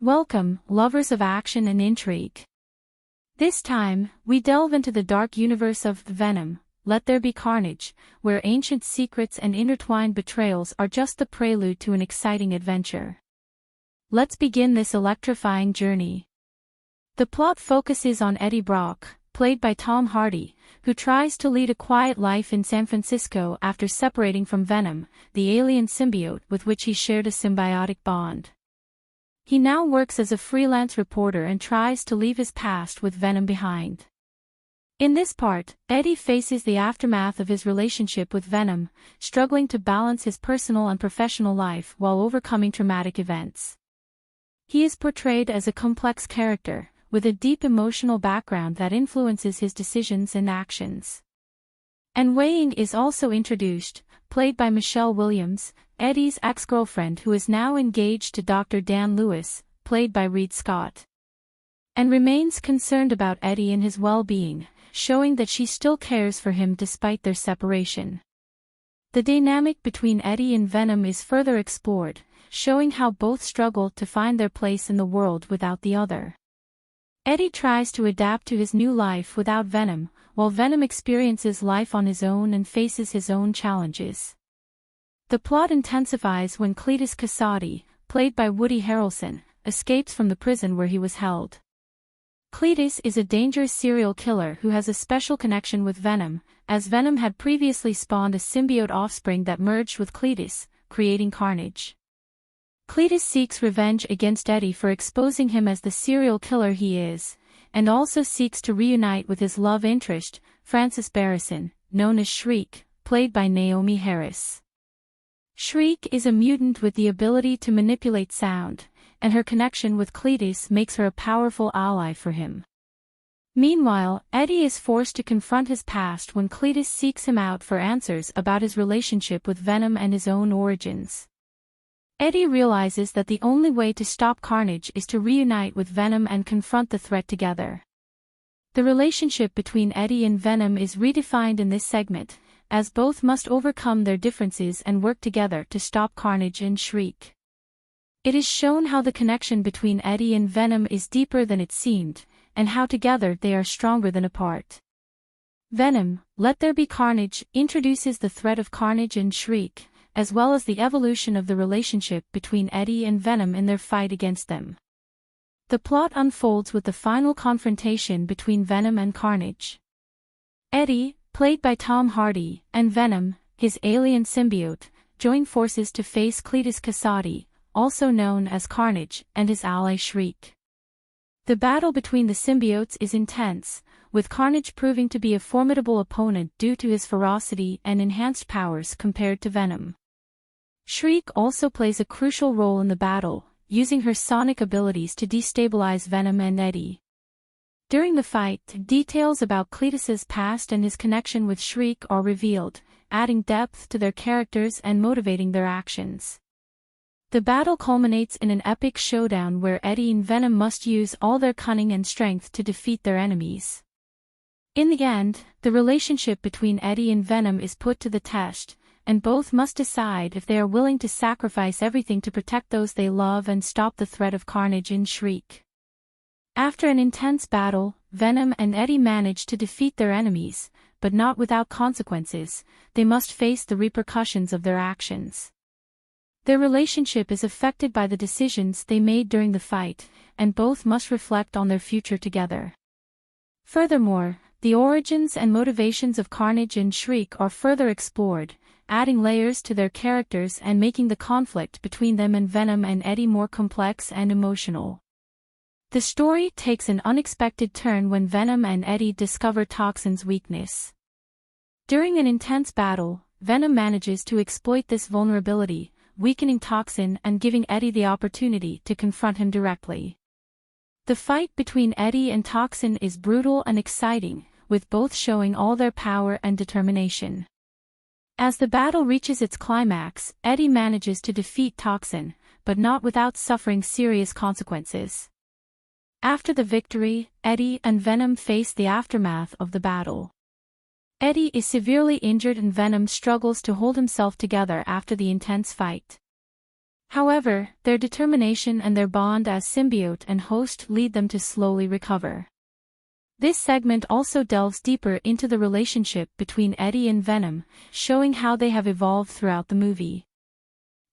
Welcome, lovers of action and intrigue. This time, we delve into the dark universe of Venom, Let There Be Carnage, where ancient secrets and intertwined betrayals are just the prelude to an exciting adventure. Let's begin this electrifying journey. The plot focuses on Eddie Brock, played by Tom Hardy, who tries to lead a quiet life in San Francisco after separating from Venom, the alien symbiote with which he shared a symbiotic bond. He now works as a freelance reporter and tries to leave his past with Venom behind. In this part, Eddie faces the aftermath of his relationship with Venom, struggling to balance his personal and professional life while overcoming traumatic events. He is portrayed as a complex character, with a deep emotional background that influences his decisions and actions. And Wei-Ying is also introduced, played by Michelle Williams, Eddie's ex-girlfriend who is now engaged to Dr. Dan Lewis, played by Reed Scott, and remains concerned about Eddie and his well-being, showing that she still cares for him despite their separation. The dynamic between Eddie and Venom is further explored, showing how both struggle to find their place in the world without the other. Eddie tries to adapt to his new life without Venom, while Venom experiences life on his own and faces his own challenges. The plot intensifies when Cletus Kasady, played by Woody Harrelson, escapes from the prison where he was held. Cletus is a dangerous serial killer who has a special connection with Venom, as Venom had previously spawned a symbiote offspring that merged with Cletus, creating Carnage. Cletus seeks revenge against Eddie for exposing him as the serial killer he is, and also seeks to reunite with his love interest, Frances Barrison, known as Shriek, played by Naomi Harris. Shriek is a mutant with the ability to manipulate sound, and her connection with Cletus makes her a powerful ally for him. Meanwhile, Eddie is forced to confront his past when Cletus seeks him out for answers about his relationship with Venom and his own origins. Eddie realizes that the only way to stop Carnage is to reunite with Venom and confront the threat together. The relationship between Eddie and Venom is redefined in this segment, as both must overcome their differences and work together to stop Carnage and Shriek. It is shown how the connection between Eddie and Venom is deeper than it seemed, and how together they are stronger than apart. Venom, Let There Be Carnage introduces the threat of Carnage and Shriek, as well as the evolution of the relationship between Eddie and Venom in their fight against them. The plot unfolds with the final confrontation between Venom and Carnage. Eddie, played by Tom Hardy, and Venom, his alien symbiote, join forces to face Cletus Kasady, also known as Carnage, and his ally Shriek. The battle between the symbiotes is intense, with Carnage proving to be a formidable opponent due to his ferocity and enhanced powers compared to Venom. Shriek also plays a crucial role in the battle, using her sonic abilities to destabilize Venom and Eddie. During the fight, details about Cletus's past and his connection with Shriek are revealed, adding depth to their characters and motivating their actions. The battle culminates in an epic showdown where Eddie and Venom must use all their cunning and strength to defeat their enemies. In the end, the relationship between Eddie and Venom is put to the test, and both must decide if they are willing to sacrifice everything to protect those they love and stop the threat of Carnage and Shriek. After an intense battle, Venom and Eddie manage to defeat their enemies, but not without consequences. They must face the repercussions of their actions. Their relationship is affected by the decisions they made during the fight, and both must reflect on their future together. Furthermore, the origins and motivations of Carnage and Shriek are further explored, adding layers to their characters and making the conflict between them and Venom and Eddie more complex and emotional. The story takes an unexpected turn when Venom and Eddie discover Toxin's weakness. During an intense battle, Venom manages to exploit this vulnerability, weakening Toxin and giving Eddie the opportunity to confront him directly. The fight between Eddie and Toxin is brutal and exciting, with both showing all their power and determination. As the battle reaches its climax, Eddie manages to defeat Toxin, but not without suffering serious consequences. After the victory, Eddie and Venom face the aftermath of the battle. Eddie is severely injured and Venom struggles to hold himself together after the intense fight. However, their determination and their bond as symbiote and host lead them to slowly recover. This segment also delves deeper into the relationship between Eddie and Venom, showing how they have evolved throughout the movie.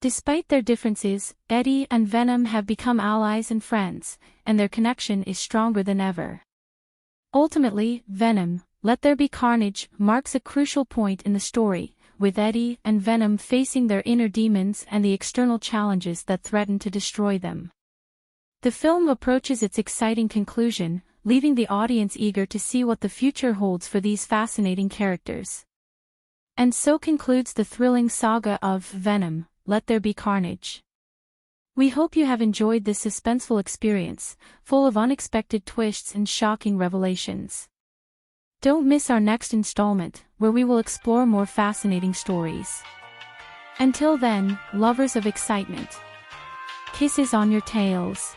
Despite their differences, Eddie and Venom have become allies and friends, and their connection is stronger than ever. Ultimately, Venom, Let There Be Carnage, marks a crucial point in the story, with Eddie and Venom facing their inner demons and the external challenges that threaten to destroy them. The film approaches its exciting conclusion, leaving the audience eager to see what the future holds for these fascinating characters. And so concludes the thrilling saga of Venom, Let There Be Carnage. We hope you have enjoyed this suspenseful experience, full of unexpected twists and shocking revelations. Don't miss our next installment, where we will explore more fascinating stories. Until then, lovers of excitement, kisses on your tails.